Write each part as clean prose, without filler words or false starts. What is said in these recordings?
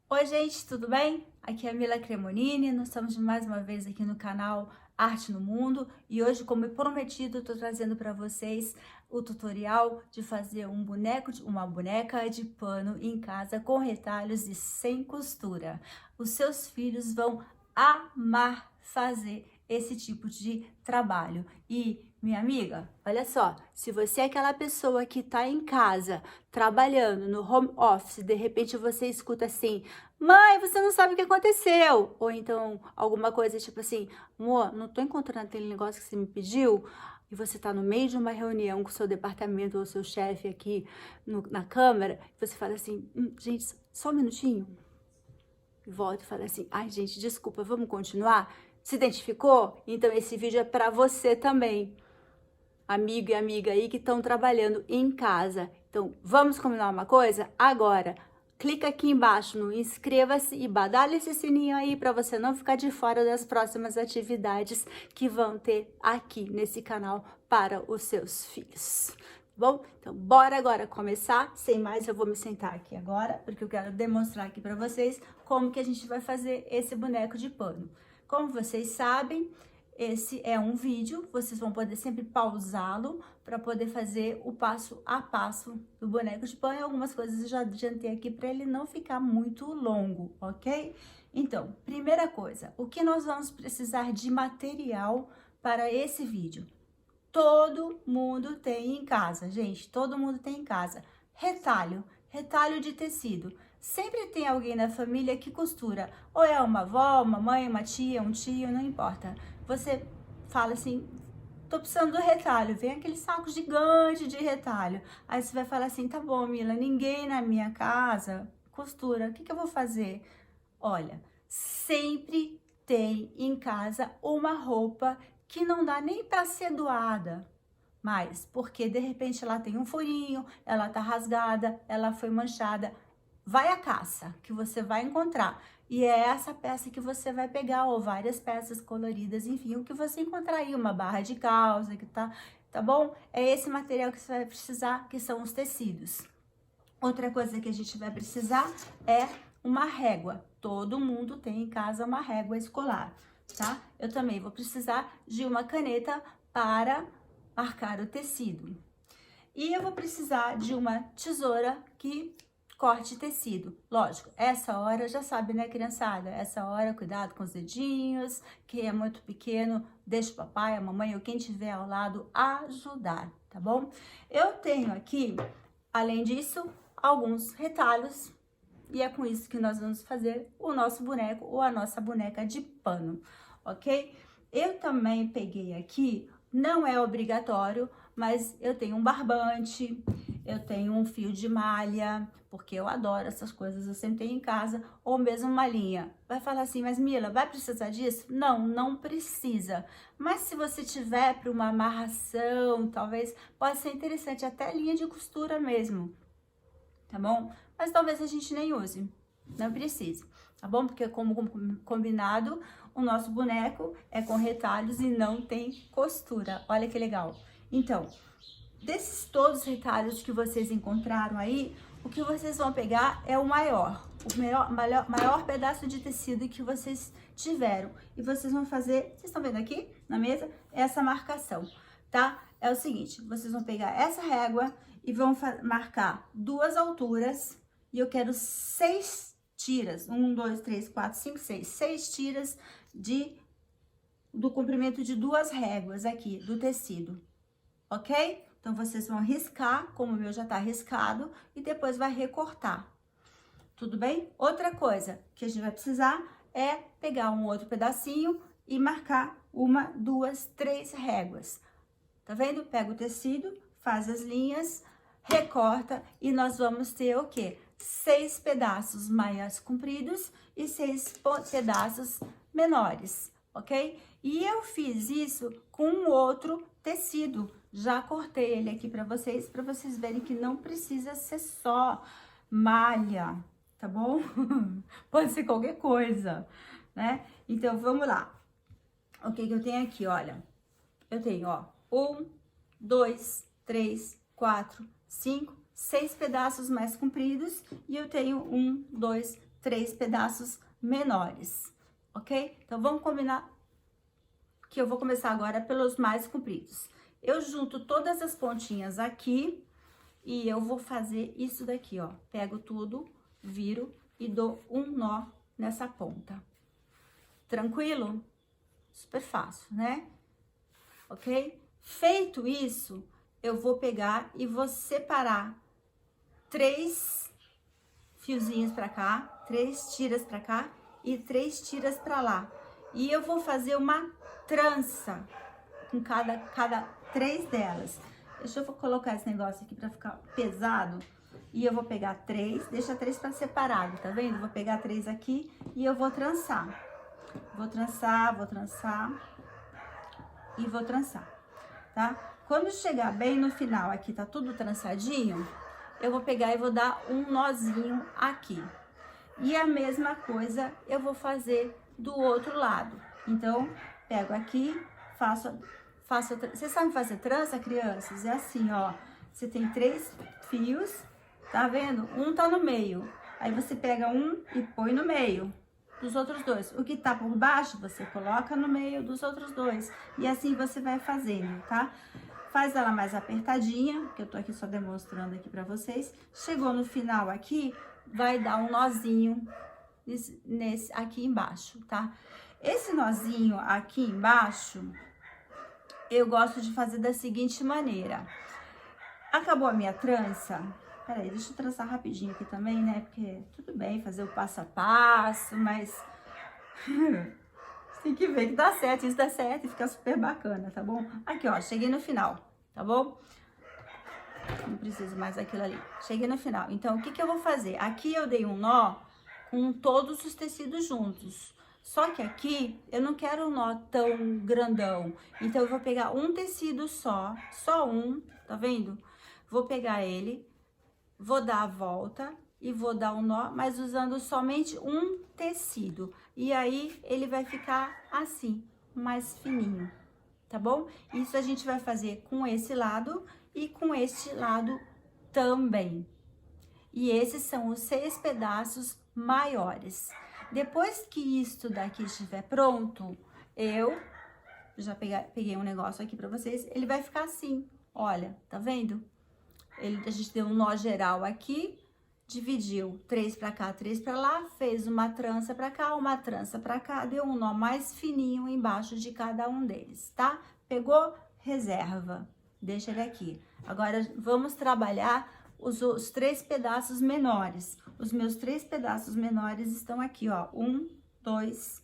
Oi, gente, tudo bem? Aqui é a Mila Cremonini, nós estamos mais uma vez aqui no canal Arte no Mundo e hoje, como prometido, estou trazendo para vocês o tutorial de fazer uma boneca de pano em casa com retalhos e sem costura. Os seus filhos vão amar fazer esse tipo de trabalho. E, minha amiga, olha só, se você é aquela pessoa que está em casa trabalhando no home office, de repente você escuta assim: mãe, você não sabe o que aconteceu. Ou então alguma coisa tipo assim: amor, não tô encontrando aquele negócio que você me pediu. E você tá no meio de uma reunião com o seu departamento ou seu chefe aqui na câmera. E você fala assim: gente, só um minutinho. E volta e fala assim: ai, gente, desculpa, vamos continuar? Se identificou? Então esse vídeo é para você também, amigo e amiga aí que estão trabalhando em casa. Então, vamos combinar uma coisa? Agora, clica aqui embaixo no inscreva-se e badalha esse sininho aí para você não ficar de fora das próximas atividades que vão ter aqui nesse canal para os seus filhos. Bom, então bora agora começar. Sem mais, eu vou me sentar aqui agora, porque eu quero demonstrar aqui para vocês como que a gente vai fazer esse boneco de pano. Como vocês sabem, esse é um vídeo, vocês vão poder sempre pausá-lo para poder fazer o passo a passo do boneco de pano. Algumas coisas eu já adiantei aqui para ele não ficar muito longo, ok? Então, primeira coisa, o que nós vamos precisar de material para esse vídeo? Todo mundo tem em casa, gente, todo mundo tem em casa. Retalho de tecido. Sempre tem alguém na família que costura, ou é uma avó, uma mãe, uma tia, um tio, não importa. Você fala assim: tô precisando do retalho, vem aquele saco gigante de retalho. Aí você vai falar assim: tá bom, Mila, ninguém na minha casa costura, o que eu vou fazer? Olha, sempre tem em casa uma roupa que não dá nem para ser doada, mas porque de repente ela tem um furinho, ela tá rasgada, ela foi manchada. Vai à caça que você vai encontrar. E é essa peça que você vai pegar, ou várias peças coloridas, enfim, o que você encontrar aí, uma barra de calça, que tá bom? É esse material que você vai precisar, que são os tecidos. Outra coisa que a gente vai precisar é uma régua. Todo mundo tem em casa uma régua escolar, tá? Eu também vou precisar de uma caneta para marcar o tecido. E eu vou precisar de uma tesoura que corte tecido. Lógico, essa hora já sabe, né, criançada? Essa hora, cuidado com os dedinhos, quem é muito pequeno, deixa o papai, a mamãe ou quem tiver ao lado ajudar, tá bom? Eu tenho aqui, além disso, alguns retalhos e é com isso que nós vamos fazer o nosso boneco ou a nossa boneca de pano, ok? Eu também peguei aqui, não é obrigatório, mas eu tenho um barbante, eu tenho um fio de malha, porque eu adoro essas coisas, eu sempre tenho em casa, ou mesmo uma linha. Vai falar assim: mas Mila, vai precisar disso? Não, não precisa. Mas se você tiver para uma amarração, talvez pode ser interessante, até linha de costura mesmo, tá bom? Mas talvez a gente nem use, não precise, tá bom? Porque como combinado, o nosso boneco é com retalhos e não tem costura. Olha que legal. Então, desses todos os retalhos que vocês encontraram aí, o que vocês vão pegar é o maior pedaço de tecido que vocês tiveram. E vocês vão fazer, vocês estão vendo aqui na mesa, essa marcação, tá? É o seguinte, vocês vão pegar essa régua e vão marcar duas alturas. E eu quero 6 tiras, 1, 2, 3, 4, 5, 6, 6 tiras do comprimento de duas réguas aqui do tecido, ok? Então, vocês vão riscar, como o meu já tá riscado, e depois vai recortar, tudo bem? Outra coisa que a gente vai precisar é pegar um outro pedacinho e marcar 1, 2, 3 réguas. Tá vendo? Pega o tecido, faz as linhas, recorta e nós vamos ter o quê? 6 pedaços mais compridos e 6 pedaços menores, ok? E eu fiz isso com um outro tecido. Já cortei ele aqui para vocês verem que não precisa ser só malha, tá bom? Pode ser qualquer coisa, né? Então, vamos lá. O que que eu tenho aqui, olha? Eu tenho, ó, 1, 2, 3, 4, 5, 6 pedaços mais compridos e eu tenho 1, 2, 3 pedaços menores, ok? Então, vamos combinar que eu vou começar agora pelos mais compridos. Eu junto todas as pontinhas aqui e eu vou fazer isso daqui, ó. Pego tudo, viro e dou um nó nessa ponta. Tranquilo? Super fácil, né? Ok? Feito isso, eu vou pegar e vou separar 3 fiozinhos pra cá, 3 tiras pra cá e 3 tiras pra lá. E eu vou fazer uma trança com cada 3 delas. Deixa eu colocar esse negócio aqui pra ficar pesado. E eu vou pegar 3, deixa 3 pra separado, tá vendo? Vou pegar 3 aqui e eu vou trançar. Vou trançar e vou trançar, tá? Quando chegar bem no final aqui, tá tudo trançadinho, eu vou pegar e vou dar um nozinho aqui. E a mesma coisa eu vou fazer do outro lado. Então, pego aqui, faço... Vocês sabem fazer trança, crianças? É assim, ó. Você tem 3 fios, tá vendo? Um tá no meio. Aí você pega um e põe no meio dos outros 2. O que tá por baixo, você coloca no meio dos outros 2. E assim você vai fazendo, tá? Faz ela mais apertadinha, que eu tô aqui só demonstrando aqui pra vocês. Chegou no final aqui, vai dar um nozinho nesse aqui embaixo, tá? Esse nozinho aqui embaixo, eu gosto de fazer da seguinte maneira. Acabou a minha trança? Peraí, deixa eu trançar rapidinho aqui também, né? Porque tudo bem fazer o passo a passo, mas tem que ver que dá certo, isso dá certo e fica super bacana, tá bom? Aqui, ó, cheguei no final, tá bom? Não preciso mais daquilo ali. Cheguei no final. Então, o que que eu vou fazer? Aqui eu dei um nó com todos os tecidos juntos. Só que aqui eu não quero um nó tão grandão. Então, eu vou pegar um tecido só um, tá vendo? Vou pegar ele, vou dar a volta e vou dar um nó, mas usando somente um tecido. E aí, ele vai ficar assim, mais fininho, tá bom? Isso a gente vai fazer com esse lado e com este lado também. E esses são os 6 pedaços maiores. Depois que isso daqui estiver pronto, eu já peguei um negócio aqui pra vocês, ele vai ficar assim, olha, tá vendo? A gente deu um nó geral aqui, dividiu 3 pra cá, 3 pra lá, fez uma trança pra cá, uma trança pra cá, deu um nó mais fininho embaixo de cada um deles, tá? Pegou? Reserva, deixa ele aqui. Agora, vamos trabalhar os 3 pedaços menores. Os meus 3 pedaços menores estão aqui, ó. 1, 2,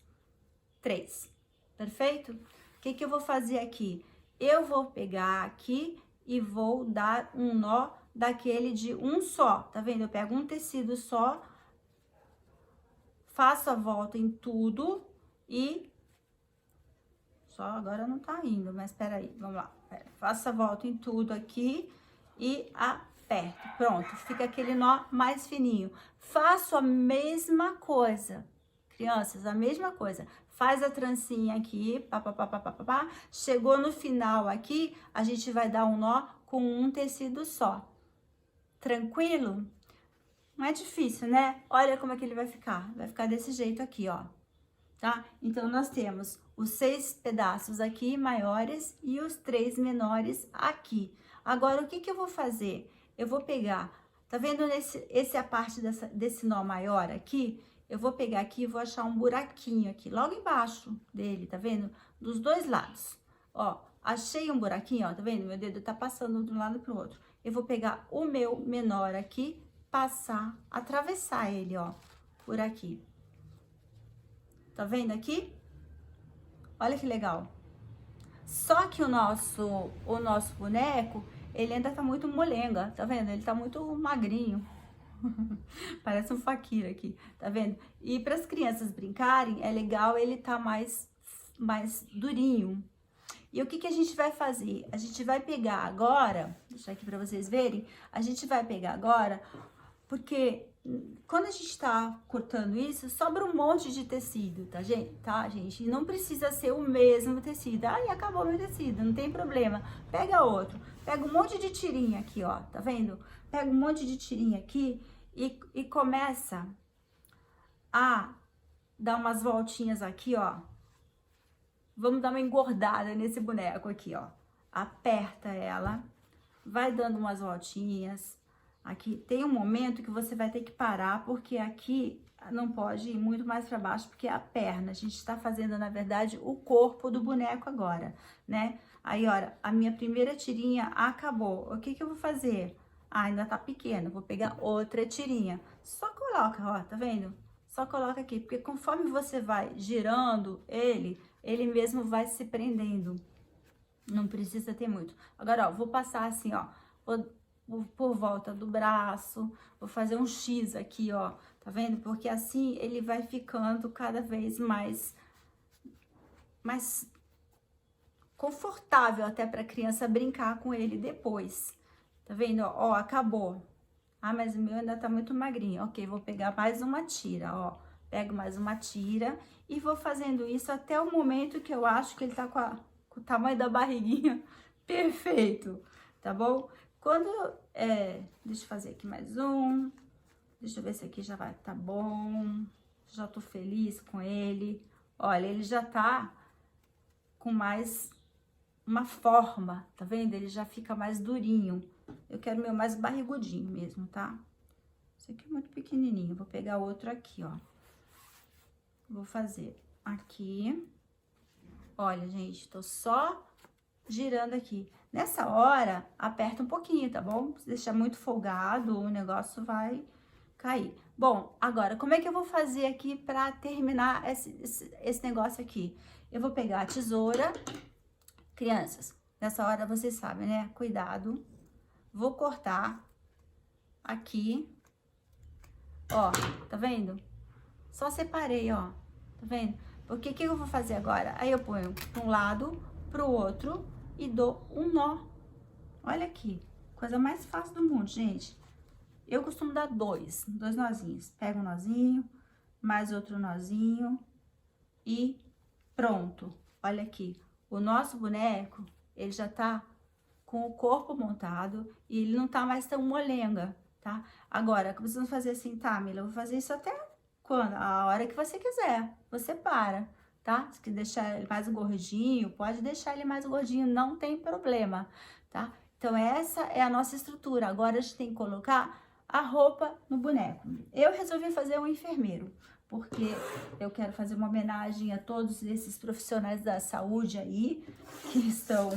3. Perfeito? O que que eu vou fazer aqui? Eu vou pegar aqui e vou dar um nó daquele de um só, tá vendo? Eu pego um tecido só, faço a volta em tudo e... Só agora não tá indo, mas peraí, vamos lá. Faço a volta em tudo aqui e aperto. Pronto, fica aquele nó mais fininho. Faço a mesma coisa, crianças, a mesma coisa. Faz a trancinha aqui, pá. Chegou no final aqui, a gente vai dar um nó com um tecido só. Tranquilo? Não é difícil, né? Olha como é que ele vai ficar. Vai ficar desse jeito aqui, ó. Tá? Então, nós temos os 6 pedaços aqui maiores e os 3 menores aqui. Agora, o que que eu vou fazer? Eu vou pegar, tá vendo esse é a parte desse nó maior aqui? Eu vou pegar aqui e vou achar um buraquinho aqui, logo embaixo dele, tá vendo? Dos 2 lados. Ó, achei um buraquinho, ó, tá vendo? Meu dedo tá passando de um lado pro outro. Eu vou pegar o meu menor aqui, passar, atravessar ele, ó, por aqui. Tá vendo aqui? Olha que legal. Só que o nosso boneco, ele ainda tá muito molenga, tá vendo? Ele tá muito magrinho. Parece um faquira aqui, tá vendo? E para as crianças brincarem, é legal ele tá mais durinho. E o que que a gente vai fazer? A gente vai pegar agora, deixa aqui para vocês verem, a gente vai pegar agora, porque quando a gente tá cortando isso, sobra um monte de tecido, tá, gente? E não precisa ser o mesmo tecido. Ai, acabou meu tecido, não tem problema. Pega outro. Pega um monte de tirinha aqui, ó, tá vendo? Pega um monte de tirinha aqui e começa a dar umas voltinhas aqui, ó. Vamos dar uma engordada nesse boneco aqui, ó. Aperta ela, vai dando umas voltinhas. Aqui tem um momento que você vai ter que parar, porque aqui não pode ir muito mais para baixo, porque é a perna. A gente está fazendo, na verdade, o corpo do boneco agora, né? Aí, olha, a minha primeira tirinha acabou. O que que eu vou fazer? Ah, ainda tá pequeno, vou pegar outra tirinha. Só coloca, ó, tá vendo? Só coloca aqui, porque conforme você vai girando ele mesmo vai se prendendo. Não precisa ter muito. Agora, ó, vou passar assim, ó, por volta do braço, vou fazer um X aqui, ó, tá vendo? Porque assim ele vai ficando cada vez mais confortável até para a criança brincar com ele depois. Tá vendo? Ó, acabou. Ah, mas o meu ainda tá muito magrinho. Ok, vou pegar mais uma tira, ó. Pego mais uma tira e vou fazendo isso até o momento que eu acho que ele tá com o tamanho da barriguinha perfeito, tá bom? Quando, deixa eu fazer aqui mais um. Deixa eu ver se aqui já vai, tá bom. Já tô feliz com ele. Olha, ele já tá com mais uma forma, tá vendo? Ele já fica mais durinho. Eu quero o meu mais barrigudinho mesmo, tá? Esse aqui é muito pequenininho. Vou pegar outro aqui, ó. Vou fazer aqui. Olha, gente, tô só girando aqui. Nessa hora, aperta um pouquinho, tá bom? Se deixar muito folgado, o negócio vai cair. Bom, agora, como é que eu vou fazer aqui pra terminar esse negócio aqui? Eu vou pegar a tesoura. Crianças, nessa hora vocês sabem, né? Cuidado. Vou cortar aqui. Ó, tá vendo? Só separei, ó. Tá vendo? Porque o que eu vou fazer agora? Aí eu ponho para um lado, pro outro e dou um nó. Olha aqui, coisa mais fácil do mundo, gente. Eu costumo dar dois nozinhos. Pega um nozinho, mais outro nozinho e pronto. Olha aqui, o nosso boneco, ele já tá com o corpo montado e ele não tá mais tão molenga, tá? Agora, vocês vão fazer assim, tá, Mila? Eu vou fazer isso até quando? A hora que você quiser, você para, tá? Se quiser deixar ele mais gordinho, pode deixar ele mais gordinho, não tem problema, tá? Então, essa é a nossa estrutura. Agora, a gente tem que colocar a roupa no boneco. Eu resolvi fazer um enfermeiro, porque eu quero fazer uma homenagem a todos esses profissionais da saúde aí, que estão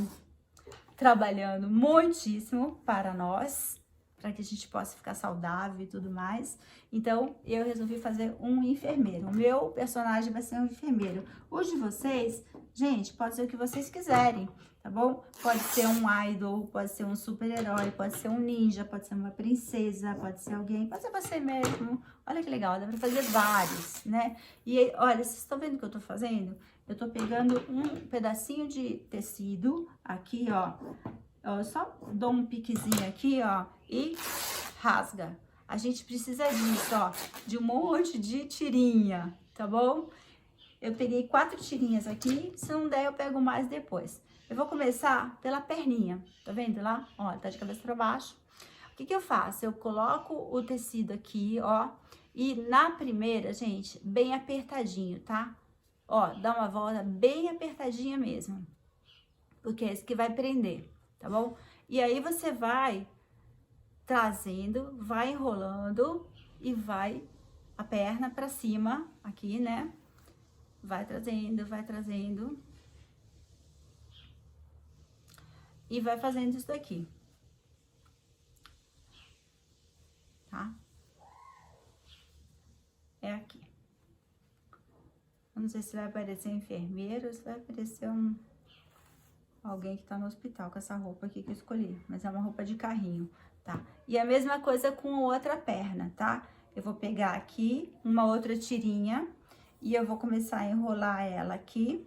trabalhando muitíssimo para nós, para que a gente possa ficar saudável e tudo mais. Então, eu resolvi fazer um enfermeiro. O meu personagem vai ser um enfermeiro. Os de vocês, gente, pode ser o que vocês quiserem, tá bom? Pode ser um idol, pode ser um super-herói, pode ser um ninja, pode ser uma princesa, pode ser alguém, pode ser você mesmo. Olha que legal, dá pra fazer vários, né? E aí, olha, vocês estão vendo o que eu tô fazendo? Eu tô pegando um pedacinho de tecido aqui, ó. Eu só dou um piquezinho aqui, ó, e rasga. A gente precisa disso, ó, de um monte de tirinha, tá bom? Eu peguei 4 tirinhas aqui, se não der eu pego mais depois. Eu vou começar pela perninha, tá vendo lá? Ó, tá de cabeça pra baixo. O que que eu faço? Eu coloco o tecido aqui, ó, e na primeira, gente, bem apertadinho, tá? Ó, dá uma volta bem apertadinha mesmo, porque é isso que vai prender, tá bom? E aí você vai trazendo, vai enrolando e vai a perna pra cima aqui, né? Vai trazendo e vai fazendo isso daqui, tá? É aqui. Eu não sei se vai aparecer um enfermeiro ou se vai aparecer alguém que tá no hospital com essa roupa aqui que eu escolhi, mas é uma roupa de carrinho, tá? E a mesma coisa com a outra perna, tá? Eu vou pegar aqui uma outra tirinha e eu vou começar a enrolar ela aqui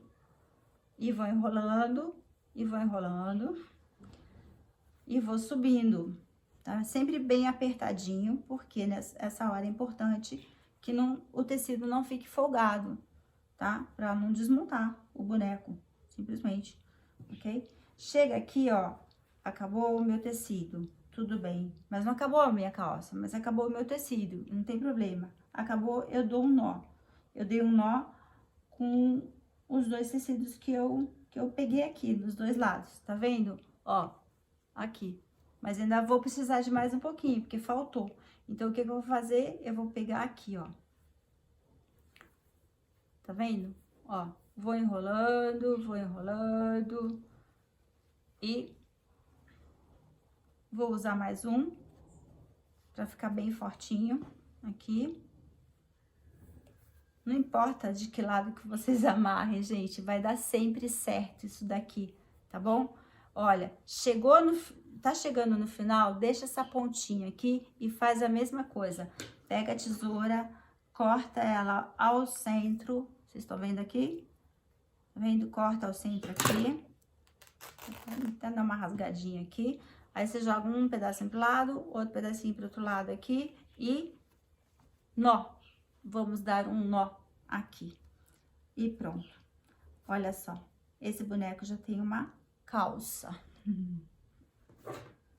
e vou enrolando e vou enrolando e vou subindo, tá? Sempre bem apertadinho, porque nessa hora é importante que o tecido não fique folgado, tá? Pra não desmontar o boneco, simplesmente, ok? Chega aqui, ó, acabou o meu tecido, tudo bem. Mas não acabou a minha calça, mas acabou o meu tecido, não tem problema. Acabou, eu dou um nó. Eu dei um nó com os dois tecidos que eu peguei aqui, dos dois lados, tá vendo? Ó, aqui. Mas ainda vou precisar de mais um pouquinho, porque faltou. Então, o que eu vou fazer? Eu vou pegar aqui, ó. Tá vendo? Ó, vou enrolando e vou usar mais um pra ficar bem fortinho aqui. Não importa de que lado que vocês amarrem, gente, vai dar sempre certo isso daqui, tá bom? Olha, tá chegando no final, deixa essa pontinha aqui e faz a mesma coisa. Pega a tesoura, corta ela ao centro, vocês estão vendo aqui? Tá vendo? Corta ao centro aqui. Até dar uma rasgadinha aqui. Aí você joga um pedacinho pro lado, outro pedacinho pro outro lado aqui e nó. Vamos dar um nó aqui. E pronto. Olha só. Esse boneco já tem uma calça.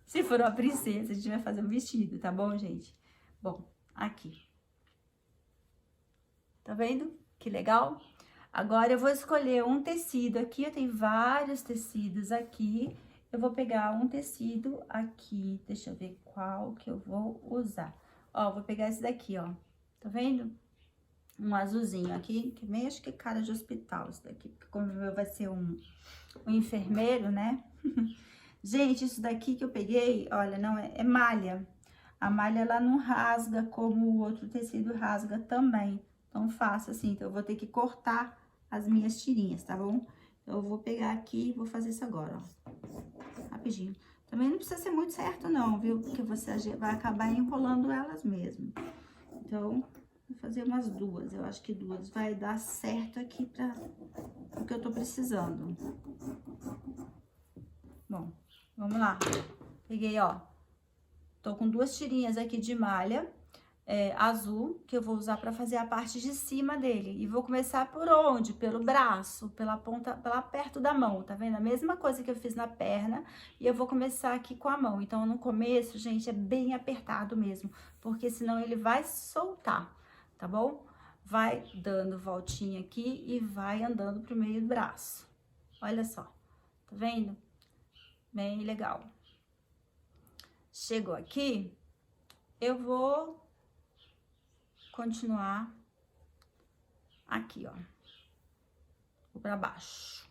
Se for uma princesa, a gente vai fazer um vestido, tá bom, gente? Bom, aqui. Tá vendo? Que legal? Agora, eu vou escolher um tecido aqui. Eu tenho vários tecidos aqui. Eu vou pegar um tecido aqui. Deixa eu ver qual que eu vou usar. Ó, vou pegar esse daqui, ó. Tá vendo? Um azulzinho aqui, que meio acho que cara de hospital isso daqui, porque como o meu vai ser um enfermeiro, né? Gente, isso daqui que eu peguei, olha, não é malha. A malha, ela não rasga como o outro tecido rasga também. Então, faço assim, então eu vou ter que cortar as minhas tirinhas, tá bom? Então, eu vou pegar aqui e vou fazer isso agora, ó. Rapidinho. Também não precisa ser muito certo não, viu? Porque você vai acabar enrolando elas mesmo. Então, vou fazer umas duas. Eu acho que duas vai dar certo aqui pra o que eu tô precisando. Bom, vamos lá. Peguei, ó. Tô com duas tirinhas aqui de malha azul, que eu vou usar pra fazer a parte de cima dele. E vou começar por onde? Pelo braço, pela ponta, pela perto da mão, tá vendo? A mesma coisa que eu fiz na perna, e eu vou começar aqui com a mão. Então, no começo, gente, é bem apertado mesmo, porque senão ele vai soltar, tá bom? Vai dando voltinha aqui e vai andando pro meio do braço. Olha só, tá vendo? Bem legal. Chegou aqui, eu vou continuar aqui, ó, pra baixo.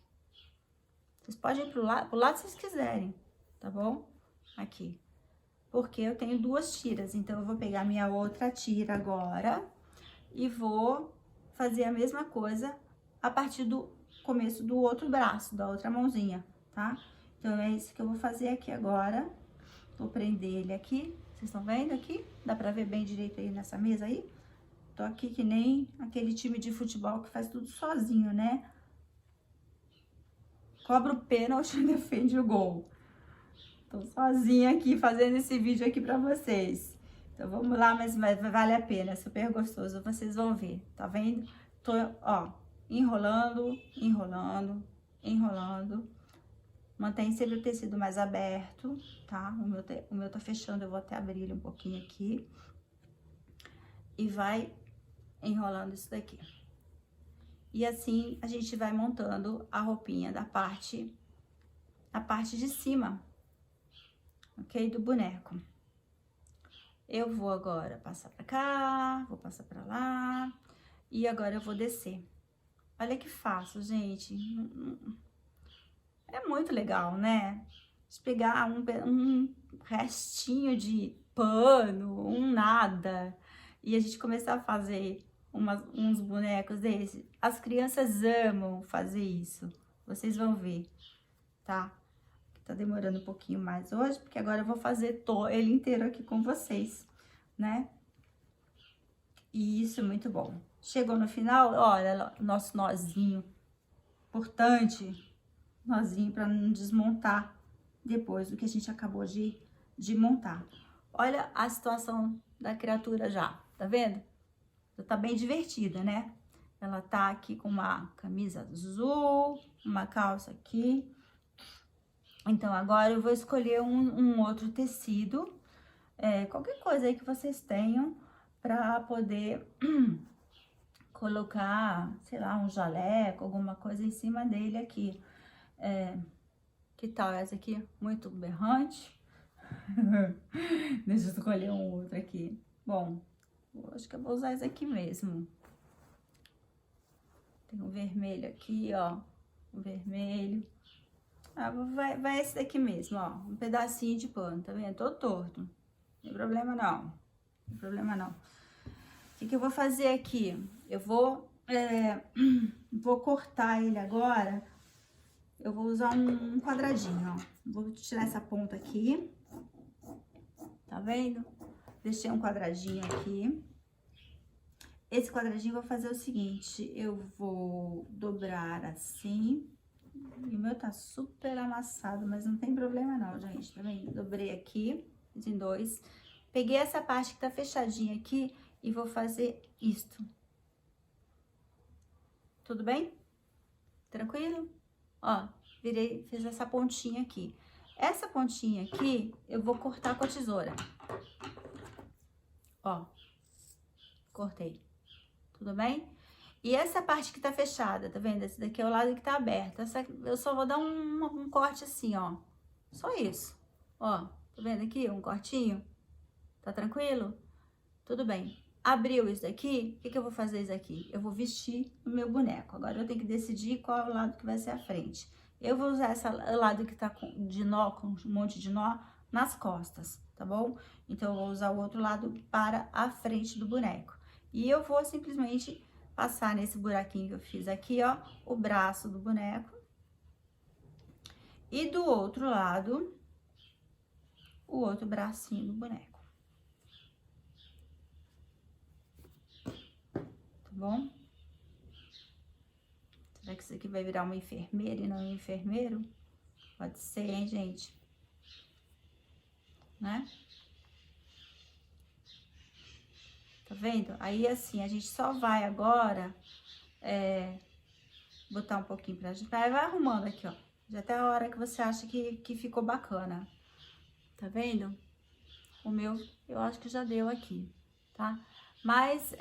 Vocês podem ir pro lado que vocês quiserem, tá bom? Aqui. Porque eu tenho duas tiras, então eu vou pegar minha outra tira agora e vou fazer a mesma coisa a partir do começo do outro braço, da outra mãozinha, tá? Então, é isso que eu vou fazer aqui agora. Vou prender ele aqui, vocês estão vendo aqui? Dá pra ver bem direito aí nessa mesa aí? Tô aqui que nem aquele time de futebol que faz tudo sozinho, né? Cobra o pênalti e defende o gol. Tô sozinha aqui fazendo esse vídeo aqui pra vocês. Então, vamos lá, mas vale a pena, é super gostoso, vocês vão ver, tá vendo? Tô, ó, enrolando, enrolando, enrolando. Mantém sempre o tecido mais aberto, tá? O meu tá fechando, eu vou até abrir ele um pouquinho aqui. E vai enrolando isso daqui. E assim, a gente vai montando a roupinha da parte de cima, ok? Do boneco. Eu vou agora passar pra cá, vou passar pra lá, e agora eu vou descer. Olha que fácil, gente. É muito legal, né? De pegar um restinho de pano, um nada, e a gente começar a fazer uns bonecos desses. As crianças amam fazer isso. Vocês vão ver, tá? Tá demorando um pouquinho mais hoje, porque agora eu vou fazer ele inteiro aqui com vocês, né? E isso é muito bom. Chegou no final, olha, nosso nozinho importante, nozinho para não desmontar depois do que a gente acabou de montar. Olha a situação da criatura já, tá vendo? Já tá bem divertida, né? Ela tá aqui com uma camisa azul, uma calça aqui, Então, agora eu vou escolher um outro tecido, qualquer coisa aí que vocês tenham pra poder colocar, sei lá, um jaleco, alguma coisa em cima dele aqui. Que tal essa aqui? Muito berrante. Deixa eu escolher um outro aqui. Bom, acho que eu vou usar esse aqui mesmo. Tem um vermelho aqui, ó. Um vermelho. Ah, vai esse daqui mesmo, ó. Um pedacinho de pano, tá vendo? Todo torto. Não tem problema não. Não tem problema não. O que eu vou fazer aqui? Eu vou cortar ele agora. Eu vou usar um quadradinho, ó. Vou tirar essa ponta aqui. Tá vendo? Deixei um quadradinho aqui. Esse quadradinho eu vou fazer o seguinte, eu vou dobrar assim. E o meu tá super amassado, mas não tem problema não, gente, tá vendo? Dobrei aqui, fiz em dois. Peguei essa parte que tá fechadinha aqui e vou fazer isto. Tudo bem? Tranquilo? Ó, fiz essa pontinha aqui. Essa pontinha aqui, eu vou cortar com a tesoura. Ó, cortei. Tudo bem? E essa parte que tá fechada, tá vendo? Esse daqui é o lado que tá aberto. Eu só vou dar um corte assim, ó. Só isso. Ó, tá vendo aqui? Um cortinho. Tá tranquilo? Tudo bem. Abriu isso daqui, o que eu vou fazer isso aqui? Eu vou vestir o meu boneco. Agora eu tenho que decidir qual é o lado que vai ser a frente. Eu vou usar o lado que tá de nó, com um monte de nó, nas costas, tá bom? Então, eu vou usar o outro lado para a frente do boneco. E eu vou simplesmente passar nesse buraquinho que eu fiz aqui, ó, o braço do boneco. E do outro lado, o outro bracinho do boneco. Tá bom? Será que isso aqui vai virar uma enfermeira e não um enfermeiro? Pode ser, hein, gente? Né? Tá vendo? Aí, assim, a gente só vai agora botar um pouquinho pra gente. Vai arrumando aqui, ó. Já até a hora que você acha que ficou bacana. Tá vendo? O meu, eu acho que já deu aqui, tá? Mas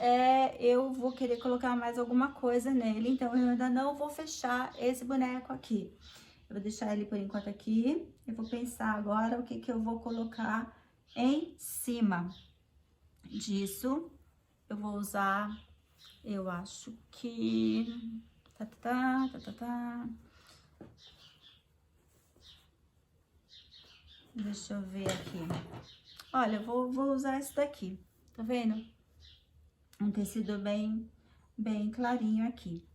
eu vou querer colocar mais alguma coisa nele, então eu ainda não vou fechar esse boneco aqui. Eu vou deixar ele por enquanto aqui. Eu vou pensar agora o que eu vou colocar em cima disso. Eu vou usar, eu acho que... Deixa eu ver aqui. Olha, eu vou usar esse daqui, tá vendo? Um tecido bem clarinho aqui.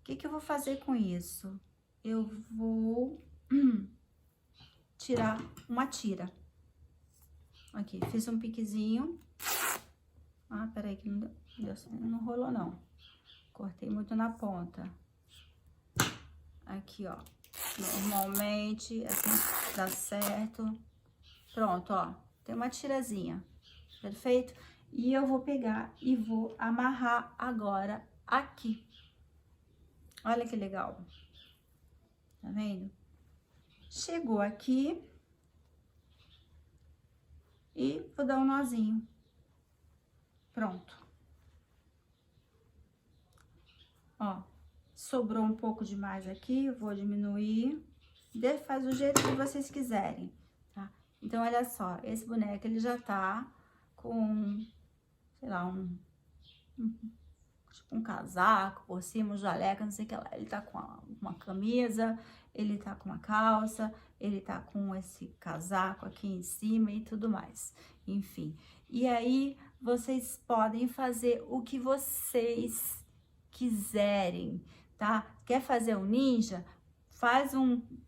O que eu vou fazer com isso? Eu vou tirar uma tira. Aqui, fiz um piquezinho. Ah, peraí que não rolou não. Cortei muito na ponta. Aqui, ó. Normalmente, assim, dá certo. Pronto, ó. Tem uma tirazinha. Perfeito? E eu vou pegar e vou amarrar agora aqui. Olha que legal. Tá vendo? Chegou aqui. E vou dar um nozinho. Pronto. Ó, sobrou um pouco demais aqui, eu vou diminuir. Faz do jeito que vocês quiserem, tá? Então, olha só, esse boneco, ele já tá com, sei lá, tipo um casaco por cima, um jaleco, não sei o que lá. Ele tá com uma camisa, ele tá com uma calça, ele tá com esse casaco aqui em cima e tudo mais. Enfim, e aí vocês podem fazer o que vocês quiserem, tá? Quer fazer um ninja?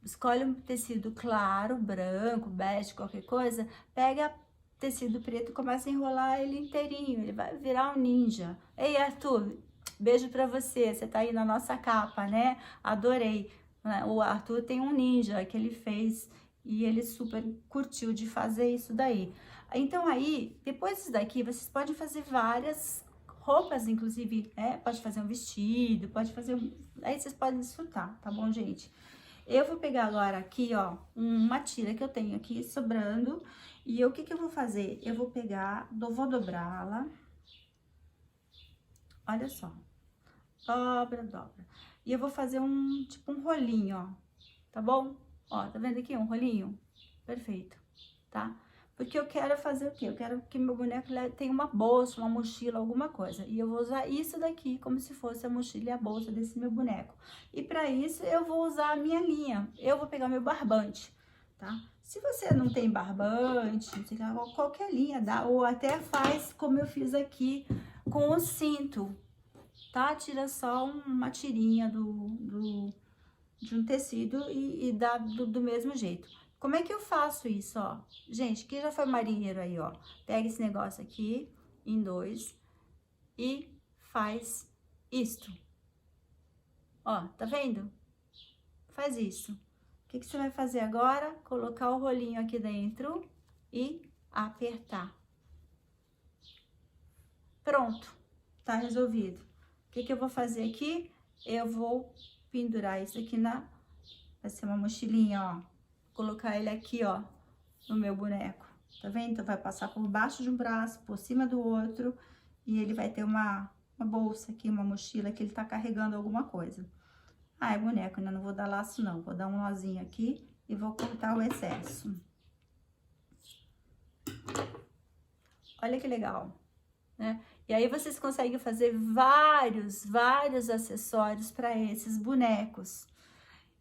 Escolhe um tecido claro, branco, bege, qualquer coisa, pega tecido preto e começa a enrolar ele inteirinho, ele vai virar um ninja. Ei, Arthur, beijo pra você, você tá aí na nossa capa, né? Adorei. O Arthur tem um ninja que ele fez e ele super curtiu de fazer isso daí. Então aí, depois disso daqui, vocês podem fazer várias roupas, inclusive, né? Pode fazer um vestido, pode fazer aí vocês podem desfrutar, tá bom, gente? Eu vou pegar agora aqui, ó, uma tira que eu tenho aqui sobrando. E o que que eu vou fazer? Eu vou pegar, vou dobrá-la. Olha só. Dobra, dobra. E eu vou fazer tipo um rolinho, ó. Tá bom? Ó, tá vendo aqui um rolinho? Perfeito, tá? Porque eu quero fazer o quê? Eu quero que meu boneco tenha uma bolsa, uma mochila, alguma coisa. E eu vou usar isso daqui como se fosse a mochila e a bolsa desse meu boneco. E pra isso eu vou usar a minha linha. Eu vou pegar meu barbante, tá? Se você não tem barbante, não sei lá, qualquer linha dá. Ou até faz como eu fiz aqui com o cinto, tá? Tira só uma tirinha de um tecido e dá do mesmo jeito. Como é que eu faço isso, ó? Gente, quem já foi marinheiro aí, ó? Pega esse negócio aqui em 2 e faz isto. Ó, tá vendo? Faz isso. O que que você vai fazer agora? Colocar o rolinho aqui dentro e apertar. Pronto, tá resolvido. O que que eu vou fazer aqui? Eu vou pendurar isso aqui vai ser uma mochilinha, ó. Colocar ele aqui, ó, no meu boneco, tá vendo? Então, vai passar por baixo de um braço, por cima do outro, e ele vai ter uma bolsa aqui, uma mochila que ele tá carregando alguma coisa. Ah, é boneco, né? Não vou dar laço, não. Vou dar um nozinho aqui e vou cortar o excesso. Olha que legal, né? E aí, vocês conseguem fazer vários acessórios para esses bonecos.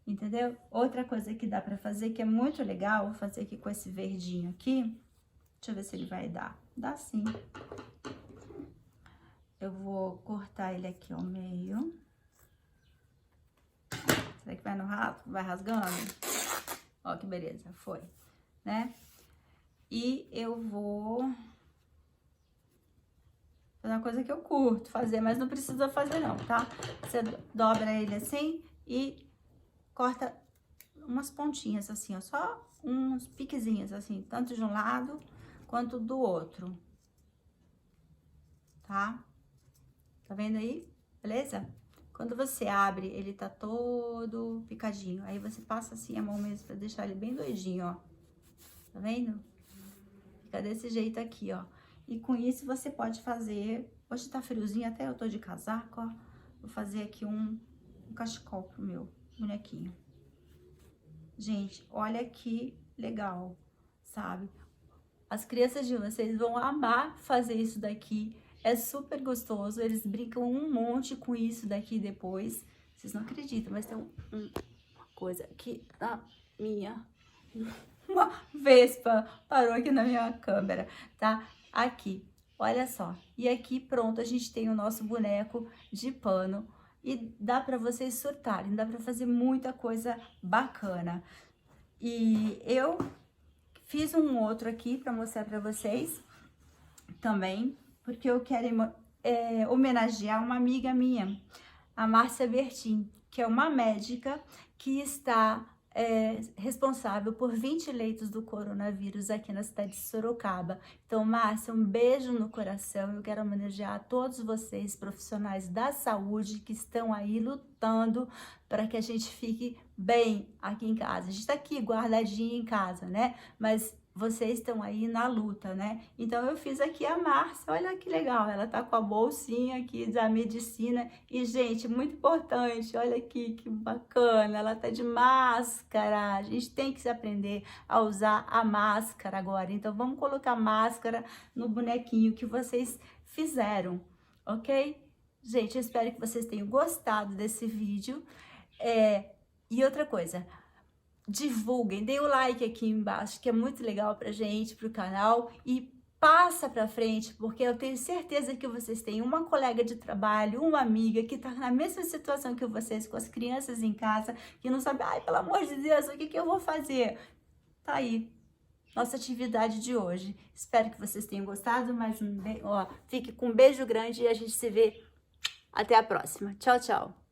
Entendeu? Outra coisa que dá pra fazer, que é muito legal, vou fazer aqui com esse verdinho aqui. Deixa eu ver se ele vai dar. Dá sim. Eu vou cortar ele aqui ao meio. Será que vai no rato? Vai rasgando? Ó, que beleza, foi, né? E eu vou fazer uma coisa que eu curto fazer, mas não precisa fazer não, tá? Você dobra ele assim e corta umas pontinhas assim, ó, só uns piquezinhos assim, tanto de um lado quanto do outro, tá? Tá vendo aí? Beleza? Quando você abre, ele tá todo picadinho, aí você passa assim a mão mesmo pra deixar ele bem doidinho, ó. Tá vendo? Fica desse jeito aqui, ó. E com isso você pode fazer, hoje tá friozinho, até eu tô de casaco, ó. Vou fazer aqui um cachecol pro meu bonequinho. Gente, olha que legal, sabe? As crianças de vocês vão amar fazer isso daqui. É super gostoso, eles brincam um monte com isso daqui depois. Vocês não acreditam, mas tem uma coisa aqui na minha... Uma vespa parou aqui na minha câmera, tá? Aqui, olha só. E aqui, pronto, a gente tem o nosso boneco de pano. E dá pra vocês surtarem, dá pra fazer muita coisa bacana. E eu fiz um outro aqui pra mostrar pra vocês também, porque eu quero homenagear uma amiga minha, a Márcia Bertin, que é uma médica que está responsável por 20 leitos do coronavírus aqui na cidade de Sorocaba. Então, Márcia, um beijo no coração. Eu quero homenagear a todos vocês, profissionais da saúde, que estão aí lutando para que a gente fique bem aqui em casa. A gente tá aqui guardadinho em casa, né? Mas vocês estão aí na luta, né? Então, eu fiz aqui a Márcia, olha que legal, ela tá com a bolsinha aqui da medicina e, gente, muito importante, olha aqui que bacana, ela tá de máscara, a gente tem que se aprender a usar a máscara agora, então vamos colocar máscara no bonequinho que vocês fizeram, ok? Gente, eu espero que vocês tenham gostado desse vídeo, e outra coisa, divulguem, deem o like aqui embaixo, que é muito legal pra gente, pro canal, e passa pra frente, porque eu tenho certeza que vocês têm uma colega de trabalho, uma amiga que tá na mesma situação que vocês, com as crianças em casa, que não sabe, ai, pelo amor de Deus, o que que eu vou fazer? Tá aí, nossa atividade de hoje. Espero que vocês tenham gostado, mas fique com um beijo grande e a gente se vê até a próxima. Tchau, tchau!